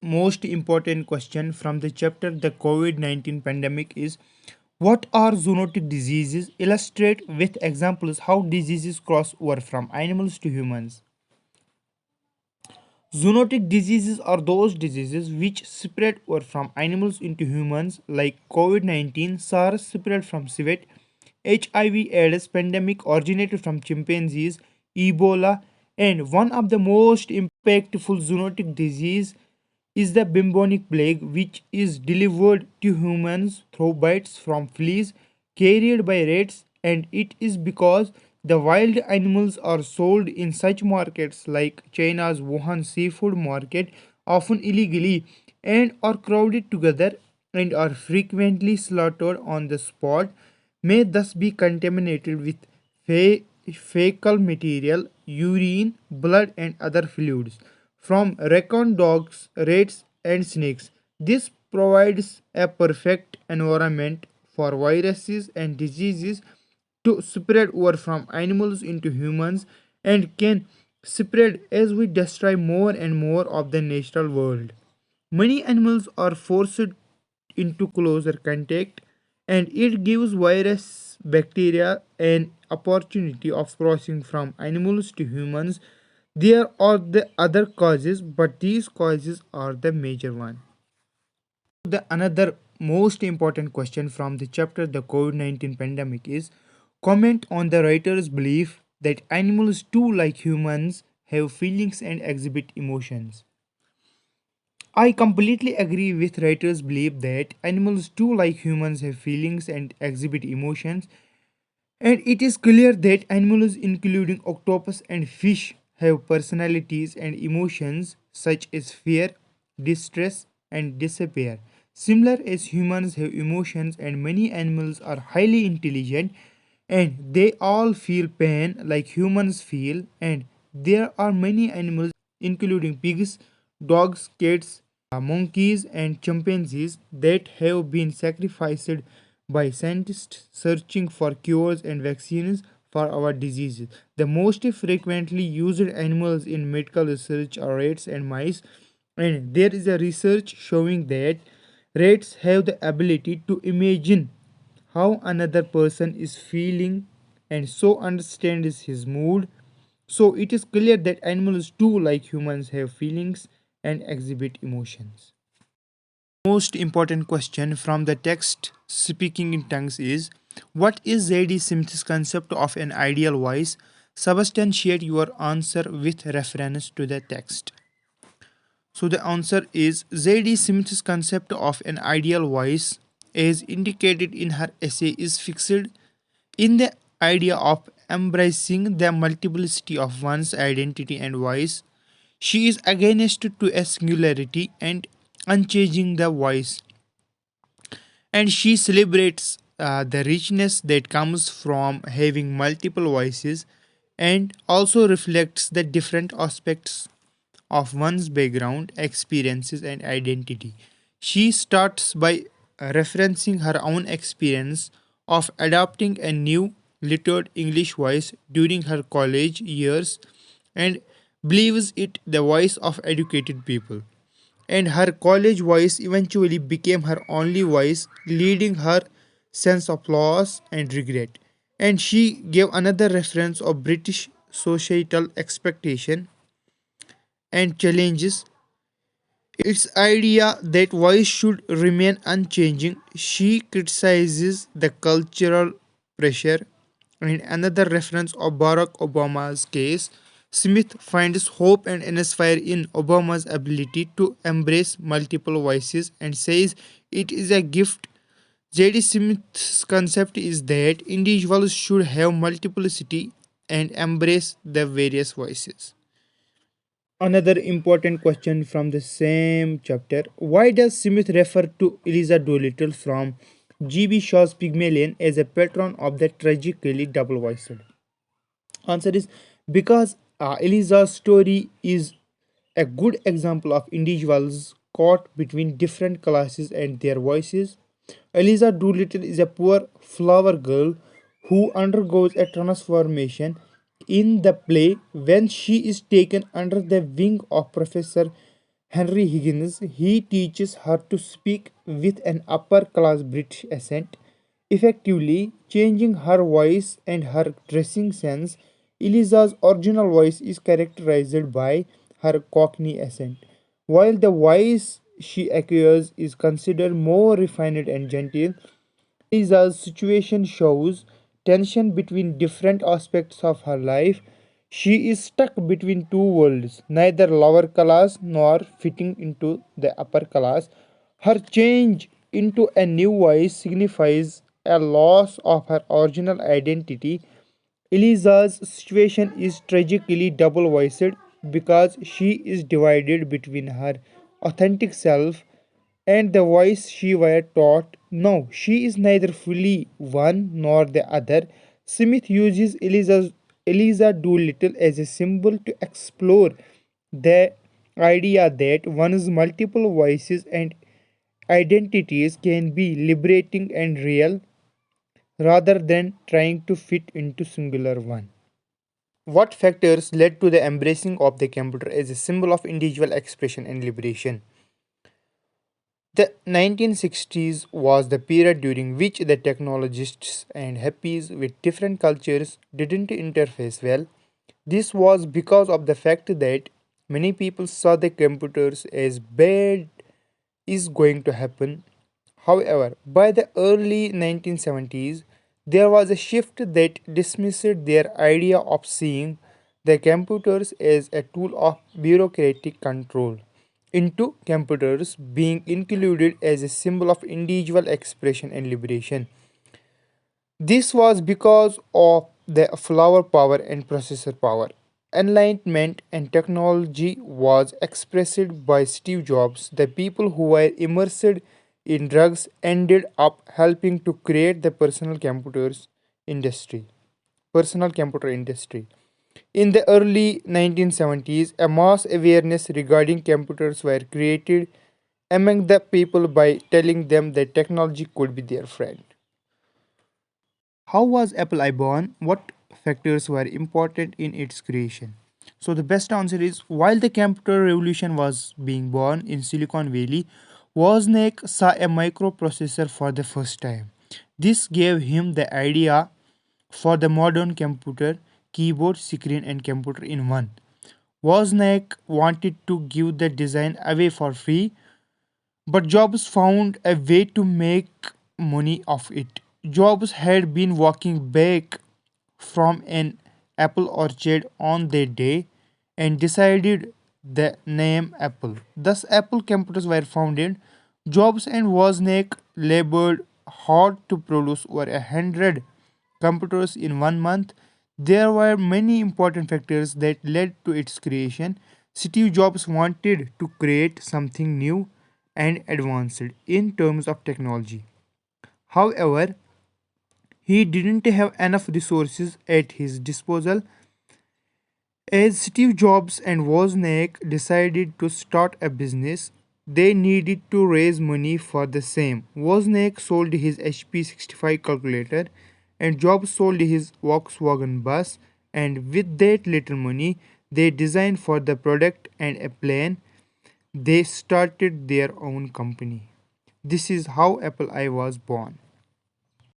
most important question from the chapter The COVID-19 Pandemic is what are zoonotic diseases? Illustrate with examples how diseases cross over from animals to humans. Zoonotic diseases are those diseases which spread over from animals into humans, like COVID 19, SARS spread from civet, HIV/AIDS pandemic originated from chimpanzees, Ebola, and one of the most impactful zoonotic disease is the bubonic plague, which is delivered to humans through bites from fleas carried by rats, and it is because the wild animals are sold in such markets like China's Wuhan seafood market, often illegally, and are crowded together and are frequently slaughtered on the spot, may thus be contaminated with fecal material, urine, blood, and other fluids from raccoon dogs, rats, and snakes. This provides a perfect environment for viruses and diseases to spread over from animals into humans and can spread as we destroy more and more of the natural world. Many animals are forced into closer contact, and it gives virus bacteria an opportunity of crossing from animals to humans. There are the other causes, but these causes are the major one. The another most important question from the chapter The COVID-19 Pandemic is comment on the writer's belief that animals too like humans have feelings and exhibit emotions. I completely agree with writer's belief that animals too like humans have feelings and exhibit emotions, and it is clear that animals including octopus and fish have personalities and emotions such as fear, distress, and despair. Similar as humans have emotions, and many animals are highly intelligent and they all feel pain like humans feel, and there are many animals including pigs, dogs, cats, monkeys, and chimpanzees that have been sacrificed by scientists searching for cures and vaccines for our diseases. The most frequently used animals in medical research are rats and mice, and there is a research showing that rats have the ability to imagine how another person is feeling and so understands his mood. So it is clear that animals too, like humans, have feelings and exhibit emotions. Most important question from the text Speaking in Tongues is what is Z.D. Smith's concept of an ideal voice? Substantiate your answer with reference to the text. So the answer is Z.D. Smith's concept of an ideal voice, as indicated in her essay, is fixed in the idea of embracing the multiplicity of one's identity and voice. She is against to a singularity and unchanging the voice, and she celebrates the richness that comes from having multiple voices and also reflects the different aspects of one's background, experiences, and identity. She starts by referencing her own experience of adopting a new lettered English voice during her college years and believes it the voice of educated people. And her college voice eventually became her only voice, leading her sense of loss and regret. And she gave another reference of British societal expectation and challenges its idea that voice should remain unchanging. She criticizes the cultural pressure. In another reference of Barack Obama's case, Smith finds hope and inspire in Obama's ability to embrace multiple voices and says it is a gift. J.D. Smith's concept is that individuals should have multiplicity and embrace the various voices. Another important question from the same chapter. Why does Smith refer to Eliza Doolittle from G.B. Shaw's Pygmalion as a patron of the tragically double voiced? Answer is because Eliza's story is a good example of individuals caught between different classes and their voices. Eliza Doolittle is a poor flower girl who undergoes a transformation in the play when she is taken under the wing of Professor Henry Higgins. He teaches her to speak with an upper class British accent, effectively changing her voice and her dressing sense. Eliza's original voice is characterized by her Cockney accent, while the voice she acquires is considered more refined and gentle. Lisa's situation shows tension between different aspects of her life. She is stuck between two worlds, neither lower class nor fitting into the upper class. Her change into a new voice signifies a loss of her original identity. Eliza's situation is tragically double voiced because she is divided between her authentic self and the voice she were taught. No, she is neither fully one nor the other. Smith uses Eliza Doolittle as a symbol to explore the idea that one's multiple voices and identities can be liberating and real rather than trying to fit into singular one. What factors led to the embracing of the computer as a symbol of individual expression and liberation? The 1960s was the period during which the technologists and hippies with different cultures didn't interface well. This was because of the fact that many people saw the computers as bad is going to happen. However, by the early 1970s, there was a shift that dismissed their idea of seeing the computers as a tool of bureaucratic control into computers being included as a symbol of individual expression and liberation. This was because of the flower power and processor power. Enlightenment and technology was expressed by Steve Jobs. The people who were immersed in drugs ended up helping to create the industry. Personal computer industry. In the early 1970s, a mass awareness regarding computers were created among the people by telling them that technology could be their friend. How was Apple I born? What factors were important in its creation? So, the best answer is while the computer revolution was being born in Silicon Valley, Wozniak saw a microprocessor for the first time. This gave him the idea for the modern computer, keyboard, screen, and computer in one. Wozniak wanted to give the design away for free, but Jobs found a way to make money off it. Jobs had been walking back from an apple orchard on that day and decided the name Apple. Thus, Apple computers were founded. Jobs and Wozniak labored hard to produce over 100 computers in 1 month. There were many important factors that led to its creation. Steve Jobs wanted to create something new and advanced in terms of technology. However, he didn't have enough resources at his disposal. As Steve Jobs and Wozniak decided to start a business, they needed to raise money for the same. Wozniak sold his HP 65 calculator and Jobs sold his Volkswagen bus, and with that little money, they designed for the product and a plan. They started their own company. This is how Apple I was born.